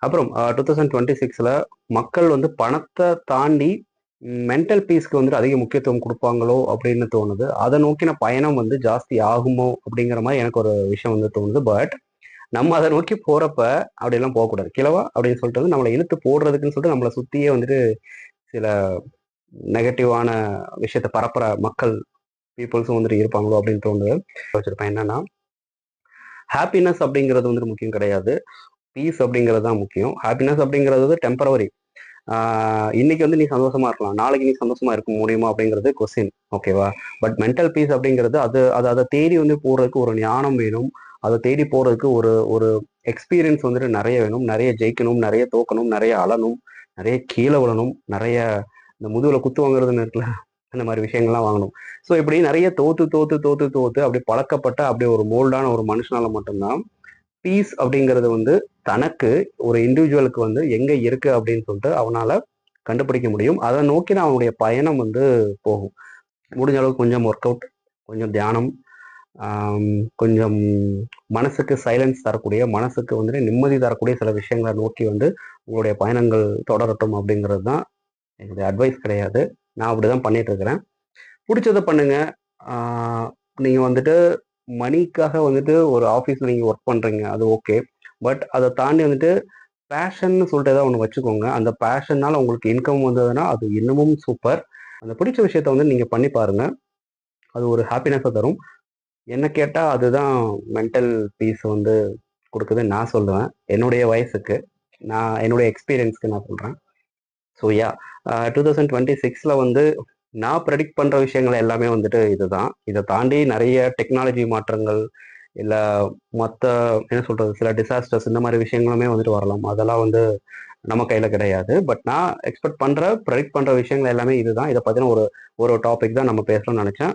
அப்புறம் 2026ல் மக்கள் வந்து பணத்தை தாண்டி மென்டல் பீஸ்க்கு வந்துட்டு அதிக முக்கியத்துவம் கொடுப்பாங்களோ அப்படின்னு தோணுது. அதை நோக்கின பயணம் வந்து ஜாஸ்தி ஆகுமோ அப்படிங்கிற மாதிரி எனக்கு ஒரு விஷயம் வந்து தோணுது. பட் நம்ம அதை நோக்கி போறப்ப அப்படியெல்லாம் போகக்கூடாது. கிழவா அப்படின்னு சொல்லிட்டு வந்து நம்மளை இழுத்து போடுறதுக்குன்னு சொல்லிட்டு நம்மளை சுத்தியே வந்துட்டு சில நெகட்டிவான விஷயத்த பரப்புற மக்கள் பீப்புள்ஸும் வந்துட்டு இருப்பாங்களோ அப்படின்னு தோணுது. வச்சிருப்பேன் என்னன்னா, ஹாப்பினஸ் அப்படிங்கிறது வந்துட்டு முக்கியம் கிடையாது. பீஸ் அப்படிங்கிறது தான் முக்கியம். ஹாப்பினஸ் அப்படிங்கிறது டெம்பரவரி. இன்னைக்கு வந்து நீ சந்தோஷமா இருக்கலாம், நாளைக்கு நீ சந்தோஷமா இருக்க முடியுமா அப்படிங்கிறது கொஸ்டின். ஓகேவா? பட் மென்டல் பீஸ் அப்படிங்கிறது அதை தேடி வந்து போறதுக்கு ஒரு ஞானம் வேணும். அதை தேடி போறதுக்கு ஒரு ஒரு எக்ஸ்பீரியன்ஸ் வந்துட்டு நிறைய வேணும். நிறைய ஜெயிக்கணும், நிறைய தோக்கணும், நிறைய அழணும், நிறைய கீழே விழணும், நிறைய இந்த முதுகுல குத்து வாங்குறதுன்னு இருக்குல்ல, அந்த மாதிரி விஷயங்கள்லாம் வாங்கணும். ஸோ இப்படி நிறைய தோத்து தோத்து தோத்து தோத்து அப்படி பழக்கப்பட்ட அப்படி ஒரு மோல்டான ஒரு மனுஷனால மட்டும்தான் பீஸ் அப்படிங்கிறது வந்து தனக்கு ஒரு இண்டிவிஜுவலுக்கு வந்து எங்க இருக்கு அப்படின்னு சொல்லிட்டு அவனால கண்டுபிடிக்க முடியும். அதை நோக்கி தான் அவனுடைய பயணம் வந்து போகும். முடிஞ்ச அளவுக்கு கொஞ்சம் ஒர்க் அவுட், கொஞ்சம் தியானம், கொஞ்சம் மனசுக்கு சைலன்ஸ் தரக்கூடிய, மனசுக்கு வந்துட்டு நிம்மதி தரக்கூடிய சில விஷயங்களை நோக்கி வந்து உங்களுடைய பயணங்கள் தொடரட்டும் அப்படிங்கிறது தான் என்னுடைய அட்வைஸ் கிடையாது. நான் அப்படிதான் பண்ணிட்டு இருக்கிறேன். பிடிச்சதை பண்ணுங்க. நீங்க வந்துட்டு மணிக்காக வந்துட்டு ஒரு ஆஃபீஸில் நீங்கள் ஒர்க் பண்ணுறீங்க, அது ஓகே. பட் அதை தாண்டி வந்துட்டு பேஷன்னு சொல்லிட்டு ஏதாவது ஒன்று வச்சுக்கோங்க. அந்த பேஷன்னால் உங்களுக்கு இன்கம் வந்ததுன்னா அது இன்னமும் சூப்பர். அந்த பிடிச்ச விஷயத்த வந்து நீங்கள் பண்ணி பாருங்கள். அது ஒரு ஹாப்பினஸை தரும். என்ன கேட்டால் அதுதான் மென்டல் பீஸ் வந்து கொடுக்குதுன்னு நான் சொல்லுவேன். என்னுடைய வயசுக்கு, நான் என்னுடைய எக்ஸ்பீரியன்ஸ்க்கு நான் சொல்கிறேன். ஸோ யா 2026ல் வந்து நான் ப்ரெடிக்ட் பண்ணுற விஷயங்கள் எல்லாமே வந்துட்டு இதுதான். இதை தாண்டி நிறைய டெக்னாலஜி மாற்றங்கள், இல்லை மற்ற என்ன சொல்கிறது, சில டிசாஸ்டர்ஸ் இந்த மாதிரி விஷயங்களுமே வந்துட்டு வரலாம். அதெல்லாம் வந்து நம்ம கையில் கிடையாது. பட் நான் ப்ரெடிக்ட் பண்ணுற விஷயங்கள் எல்லாமே இதுதான். இதை பற்றின ஒரு ஒரு டாபிக் தான் நம்ம பேசணும்னு நினச்சேன்.